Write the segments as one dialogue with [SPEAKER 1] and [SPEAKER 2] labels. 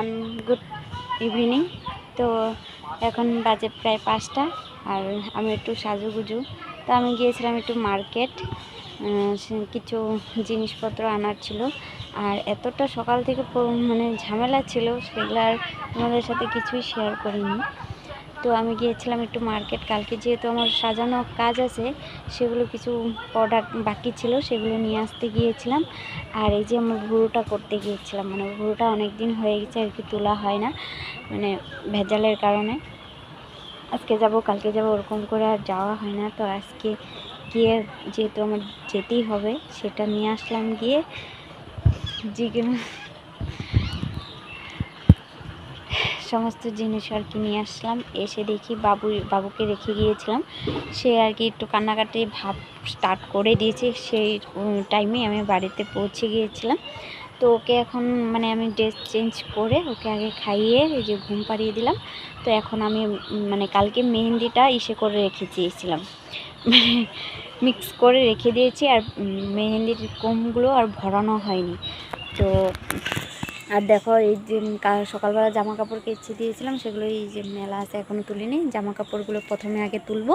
[SPEAKER 1] Everyone, good evening. তো এখন বাজে প্রায় 5টা, আর আমি একটু সাজুগুজু। তো আমি গিয়েছিলাম একটু মার্কেট, কিছু জিনিসপত্র আনার ছিল। আর এতটা সকাল থেকে মানে ঝামেলা ছিল, সেগুলো আর তোমাদের সাথে কিছুই শেয়ার করিনি। তো আমি গিয়েছিলাম একটু মার্কেট। কালকে যেহেতু আমার সাজানো কাজ আছে, সেগুলো কিছু প্রোডাক্ট বাকি ছিল, সেগুলো নিয়ে আসতে গিয়েছিলাম। আর এই যে আমার ভুরুটা করতে গিয়েছিলাম, মানে ভুরুটা অনেক দিন হয়ে গেছে আর কি, তোলা হয় না, মানে ভেজালের কারণে। আজকে যাব কালকে যাব ওরকম করে আর যাওয়া হয় না। তো আজকে গিয়ে যেহেতু আমার যেতেই হবে, সেটা নিয়ে আসলাম। গিয়ে যেগুলো সমস্ত জিনিস আর কি নিয়ে আসলাম। এসে দেখি বাবুকে রেখে গিয়েছিলাম, সে আর কি একটু কান্নাকাটি ভাব স্টার্ট করে দিয়েছে। সেই টাইমে আমি বাড়িতে পৌঁছে গিয়েছিলাম। তো ওকে এখন মানে আমি ড্রেস চেঞ্জ করে ওকে আগে খাইয়ে এই যে ঘুম পাড়িয়ে দিলাম। তো এখন আমি মানে কালকে মেহেন্দিটা ইসে করে রেখে দিয়েছিলাম, মানে মিক্স করে রেখে দিয়েছি। আর মেহেন্দির কোমগুলো আর ভরানো হয়নি। তো আর দেখো, এই যে সকালবেলা জামা কাপড় কেচে দিয়েছিলাম, সেগুলো এই যে মেলা আছে, এখনও তুলিনি। জামা কাপড়গুলো প্রথমে আগে তুলবো,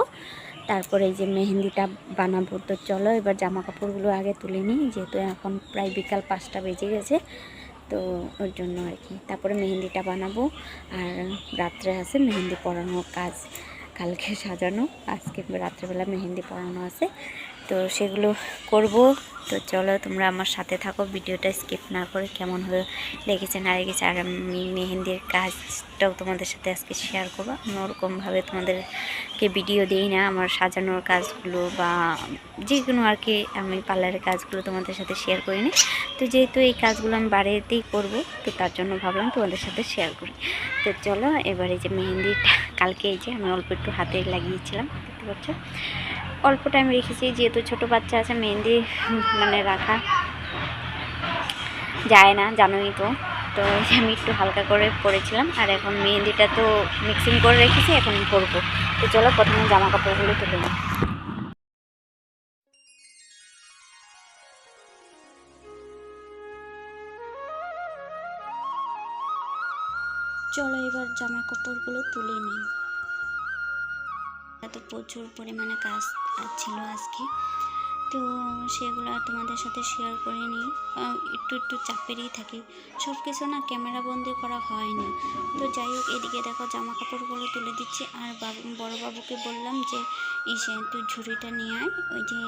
[SPEAKER 1] তারপরে এই যে মেহেন্দিটা বানাবো। তো চলো এবার জামা কাপড়গুলো আগে তুলে নিই, যেহেতু এখন প্রায় বিকাল 5টা বেজে গেছে। তো ওর জন্য আর কি, তারপরে মেহেন্দিটা বানাবো। আর রাত্রে আছে মেহেন্দি পরানোর কাজ, কালকে সাজানো, আজকে রাত্রেবেলা মেহেন্দি পরানো আছে, তো সেগুলো করব। তো চলো তোমরা আমার সাথে থাকো, ভিডিওটা স্কিপ না করে, কেমন হয়ে লেগেছে না লেগেছে। আর আমি মেহেন্দির কাজটাও তোমাদের সাথে আজকে শেয়ার করবো। আমি ওরকমভাবে তোমাদেরকে ভিডিও দিই না, আমার সাজানোর কাজগুলো বা যে কোনো আর কি, আমি পার্লারের কাজগুলো তোমাদের সাথে শেয়ার করিনি। তো যেহেতু এই কাজগুলো আমি বাড়িতেই করব, তো তার জন্য ভাবলাম তোমাদের সাথে শেয়ার করি। তো চলো এবার এই যে মেহেন্দিটা কালকে এই যে আমি অল্প একটু হাতে লাগিয়েছিলাম, দেখতে পাচ্ছ, অল্প টাইম রেখেছি, যেহেতু ছোট বাচ্চা আছে, মেহেন্দি মানে রাখা যায় না, জানোই তো। তো আমি একটু হালকা করে করেছিলাম। আর এখন মেহেন্দিটা তো মিক্সিং করে রেখেছি, এখন করবো। তো চলো প্রথমে জামা কাপড়গুলো তুলে নিই। চলো এবার জামা কাপড়গুলো তুলে নিই। এত প্রচুর পরিমাণে কাজ ছিল আজকে, তো সেগুলো তোমাদের সাথে শেয়ার করে নিই। একটু একটু চাপেরই থাকি, সব কিছু না ক্যামেরা বন্দি করা হয় না। তো যাই হোক, এদিকে দেখো জামা কাপড়গুলো তুলে দিচ্ছি। আর বড় বাবুকে বললাম যে এসে তুই ঝুড়িটা নিয়ে আয়, ওই যে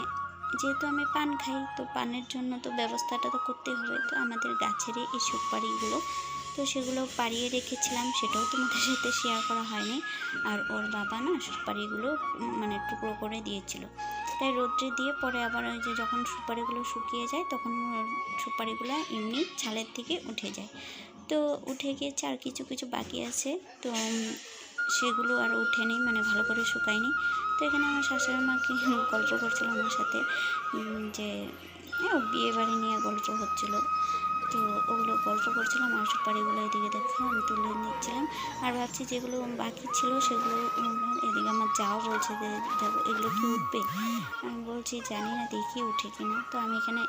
[SPEAKER 1] যেহেতু আমি পান খাই, তো পানের জন্য তো ব্যবস্থাটা তো করতে হবে। তো আমাদের গাছেরই এই সুপারিগুলো, তো সেগুলো পাড়িয়ে রেখেছিলাম, সেটাও তোমাদের সাথে শেয়ার করা হয়নি। আর ওর বাবা না সুপারিগুলো মানে টুকরো করে দিয়েছিল, তাই রোদ্রে দিয়ে পরে আবার ওই যে যখন সুপারিগুলো শুকিয়ে যায়, তখন সুপারিগুলো এমনি ছালের থেকে উঠে যায়। তো উঠে গিয়েছে, আর কিছু কিছু বাকি আছে, তো সেগুলো আর উঠেনি, মানে ভালো করে শুকায়নি। তো এখানে আমার শাশুড়ি মাকে গল্প করছিল আমার সাথে, যে বিয়ে বাড়ি নিয়ে গল্প হচ্ছিল। তো ওগুলো গল্প করছিলাম, আর সুপারিগুলো এদিকে দেখো আমি তুলে নিচ্ছিলাম। আর ভাবছি যেগুলো বাকি ছিল সেগুলো, এদিকে আমার যাও বলছে যে দেখো এগুলো কি উঠবে। আমি বলছি জানি না, দেখি উঠে কিনা। তো আমি এখানে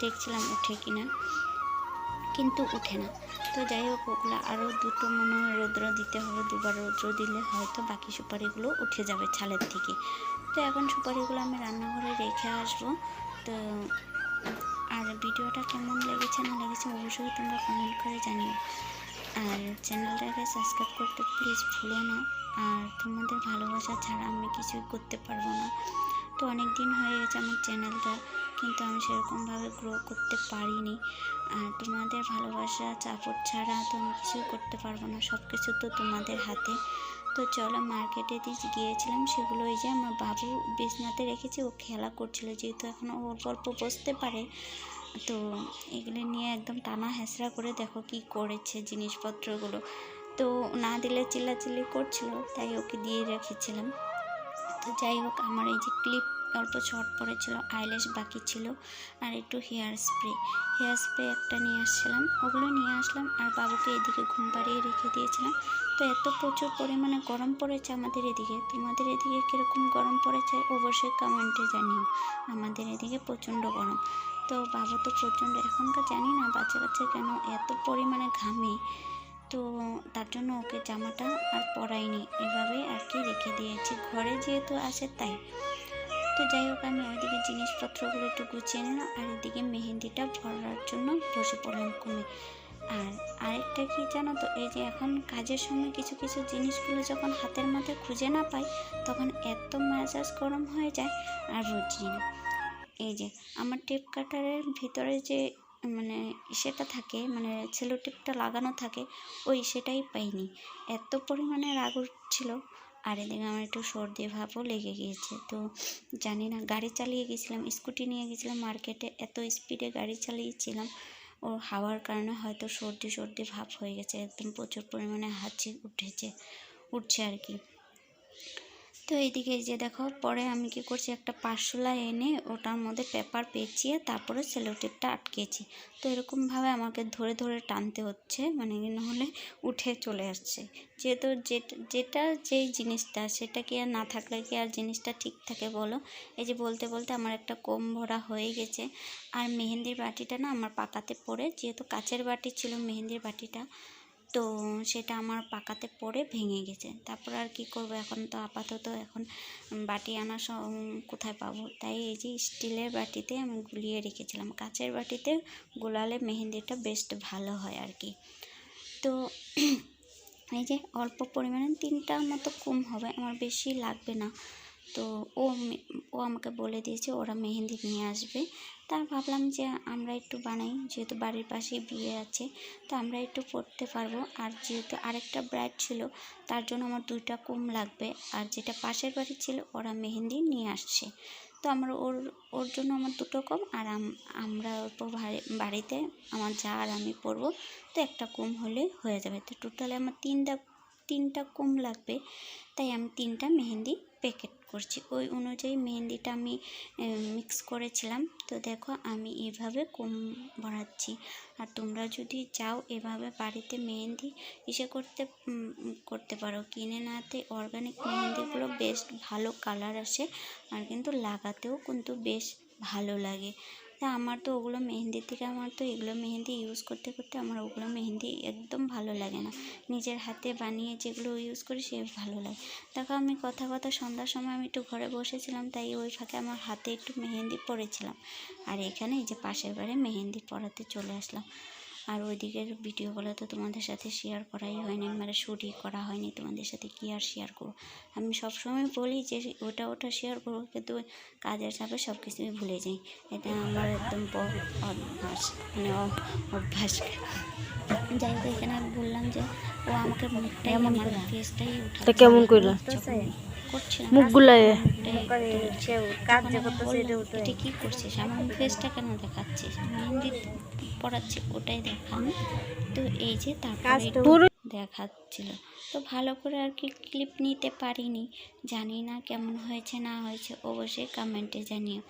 [SPEAKER 1] দেখছিলাম উঠে কিনা, কিন্তু উঠে না। তো যাই হোক, ওগুলো আরও দুটো মনে হয় রৌদ্র দিতে হবে, দুবার রৌদ্র দিলে হয়তো বাকি সুপারিগুলো উঠে যাবে ছালের থেকে। তো এখন সুপারিগুলো আমি রান্নাঘরে রেখে আসবো। তো আর ভিডিওটা কেমন লেগেছে না লেগেছে অবশ্যই তোমরা কমেন্ট করে জানিও। আর চ্যানেলটাকে সাবস্ক্রাইব করতে প্লিজ ভুলো না। আর তোমাদের ভালোবাসা ছাড়া আমি কিছুই করতে পারবো না। তো অনেক দিন হয়ে গেছে আমার চ্যানেলটা, কিন্তু আমি সেরকমভাবে গ্রো করতে পারিনি। আর তোমাদের ভালোবাসা সাপোর্ট ছাড়া তো আমি কিছুই করতে পারবো না, সব কিছু তো তোমাদের হাতে। তো চলো মার্কেটে গিয়েছিলাম, সেগুলো ওই যে আমার বাবু বিছনাতে রেখেছি, ও খেলা করছিল, যেহেতু এখন ও অল্প অল্প বসতে পারে। তো এগুলো নিয়ে একদম টানা হেঁচড়া করে দেখো কি করেছে জিনিসপত্রগুলো। তো না দিলে চিল্লাচিল্লি করছিল, তাই ওকে দিয়ে রেখেছিলাম। তো যাই হোক, আমার এই যে ক্লিপ অল্প শর্ট পড়েছিল, আইল্যাশ বাকি ছিল, আর একটু হেয়ার স্প্রে একটা নিয়ে আসছিলাম, ওগুলো নিয়ে আসলাম। আর বাবুকে এদিকে ঘুম পাড়িয়ে রেখে দিয়েছিলাম। তো এত প্রচুর পরিমাণে গরম পড়েছে আমাদের এদিকে। তোমাদের এদিকে কীরকম গরম পড়েছে অবশ্যই কমেন্টে জানিও। আমাদের এদিকে প্রচণ্ড গরম। তো বাবু তো প্রচণ্ড, এখনকার জানি না বাচ্চা কাচ্চা কেন এত পরিমাণে ঘামে, তো তার জন্য ওকে জামাটা আর পরাইনি, এভাবেই আর কি রেখে দিয়েছি, ঘরে যেহেতু আছে তাই। তো যাই হোক, আমি ওইদিকে জিনিসপত্রগুলো একটু গুছিয়ে নিলাম আর এদিকে মেহেন্দিটা ভরার জন্য বসে পড়লাম কমে। আর আরেকটা কি জানো তো, এই যে এখন কাজের সময় কিছু কিছু জিনিসগুলো যখন হাতের মধ্যে খুঁজে না পাই, তখন এত মেজাজ গরম হয়ে যায় আর বুঝি না। এই যে আমার টেপ কাটারের ভিতরে যে মানে সেটা থাকে, মানে সেলো টেপটা লাগানো থাকে, সেটাই পাইনি, এত পরিমাণে রাগ উঠছিল। আর এদিকে আমার একটু সর্দি ভাবও লেগে গিয়েছে। তো জানি না, গাড়ি চালিয়ে গেছিলাম, স্কুটি নিয়ে গেছিলাম মার্কেটে, এত স্পিডে গাড়ি চালিয়েছিলাম, ও হাওয়ার কারণে হয়তো সর্দি সর্দি ভাব হয়ে গেছে, একদম প্রচুর পরিমাণে হাঁচি উঠছে আর কি। তো এইদিকে যে দেখো, পরে আমি কি করছি, একটা পার্সোলা এনে ওটার মধ্যে পেপার পেঁচিয়ে তারপরে সেলো টেপটা আটকেছি। তো এরকমভাবে আমাকে ধরে ধরে টানতে হচ্ছে, মানে নাহলে উঠে চলে আসছে। যেহেতু যেটা যেই জিনিসটা, সেটা কি আর না থাকলে কি আর জিনিসটা ঠিক থাকে বলো। এই যে বলতে বলতে আমার একটা কোম ভরা হয়ে গেছে। আর মেহেন্দির বাটিটা না আমার পাকাতে পড়ে, যেহেতু কাচের বাটি ছিল মেহেন্দির বাটিটা, তো সেটা আমার পাকাতে পড়ে ভেঙে গেছে। তারপর আর কি করব, এখন তো আপাতত এখন বাটি আনা কোথায় পাবো, তাই এই যে স্টিলের বাটিতে আমি গুলিয়ে রেখেছিলাম। কাচের বাটিতে গোলালে মেহেন্দিটা বেশ ভালো হয় আর কি। তো এই যে অল্প পরিমাণে 3টার মতো কম হবে, আমার বেশি লাগবে না। তো ও আমাকে বলে দিয়েছে ওরা মেহেন্দি নিয়ে আসবে। তা ভাবলাম যে আমরা একটু বানাই, যেহেতু বাড়ির পাশেই বিয়ে আছে, তো আমরা একটু পড়তে পারবো। আর যেহেতু আরেকটা ব্রাইড ছিল, তার জন্য আমার 2টা কম লাগবে। আর যেটা পাশের বাড়ি ছিল, ওরা মেহেন্দি নিয়ে আসছে, তো আমরা ওর জন্য আমার 2টো কম। আর আমরা অল্প বাড়িতে আমার যা আর আমি পরবো, তো একটা কম হলে হয়ে যাবে। তো টোটালে আমার তিনটা কম লাগবে, তাই আমি 3টা মেহেন্দি প্যাকেট করছি। ওই অনুযায়ী মেহেন্দিটা আমি মিক্স করেছিলাম। তো দেখো আমি এভাবে কম ভরাচ্ছি। আর তোমরা যদি চাও এভাবে বাড়িতে মেহেন্দি করতে পারো, কিনে নাতে অর্গানিক মেহেন্দিগুলো বেশ ভালো কালার আসে, আর কিন্তু লাগাতেও কিন্তু বেশ ভালো লাগে। তা আমার তো ওগুলো মেহেন্দির থেকে, আমার তো এগুলো মেহেন্দি ইউজ করতে করতে আমার ওগুলো মেহেন্দি একদম ভালো লাগে না। নিজের হাতে বানিয়ে যেগুলো ইউজ করি সে ভালো লাগে। দেখো আমি কথা সন্ধ্যার সময় আমি একটু ঘরে বসেছিলাম, তাই ওই ফাঁকে আমার হাতে একটু মেহেন্দি পড়েছিলাম। আর এখানে এই যে পাশের বাড়ি মেহেন্দি পড়াতে চলে আসলাম। আর ওই দিকের ভিডিওগুলো তো তোমাদের সাথে শেয়ার করাই হয়নি, মানে শ্যুটই করা হয়নি, তোমাদের সাথে কী আর শেয়ার করবো। আমি সবসময় বলি যে ওটা শেয়ার করবো, কিন্তু কাজের চাপে সব কিছুই ভুলে যাই। এটা আমার একদম অভ্যাস, মানে অভ্যাস। যাই হোক, এখানে বললাম যে ও আমাকে মুখটাই, আমার ফেসটাই উঠাচ্ছে, কেমন করলাম করছিলাম মুখগুলো, এটা কি করছিস, আমার ফেসটা কেন দেখাচ্ছিস, মেহেন্দি পড়াচ্ছি ওটাই দেখান। তো এই যে তারপরে দেখাচ্ছিল, তো ভালো করে আর কি ক্লিপ নিতে পারিনি, জানি না কেমন হয়েছে না হয়েছে, অবশ্যই কমেন্টে জানিও।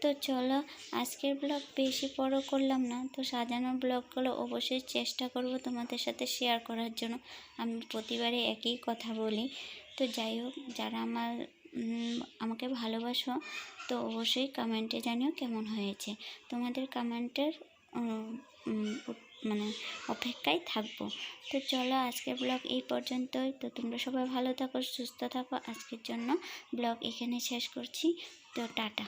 [SPEAKER 1] তো চলো, আজকের ব্লগ বেশি বড় করলাম না, তো সাজানো ব্লগগুলো অবশ্যই চেষ্টা করব তোমাদের সাথে শেয়ার করার জন্য। আমি প্রতিবারই একই কথা বলি। তো যাই হোক, যারা আমাকে ভালোবাসো, তো অবশ্যই কমেন্টে জানিও কেমন হয়েছে। তোমাদের কমেন্টের মানে অপেক্ষায় থাকবো। তো চলো, আজকের ব্লগ এই পর্যন্তই। তো তোমরা সবাই ভালো থাকো, সুস্থ থাকো। আজকের জন্য ব্লগ এখানে শেষ করছি। তো টাটা।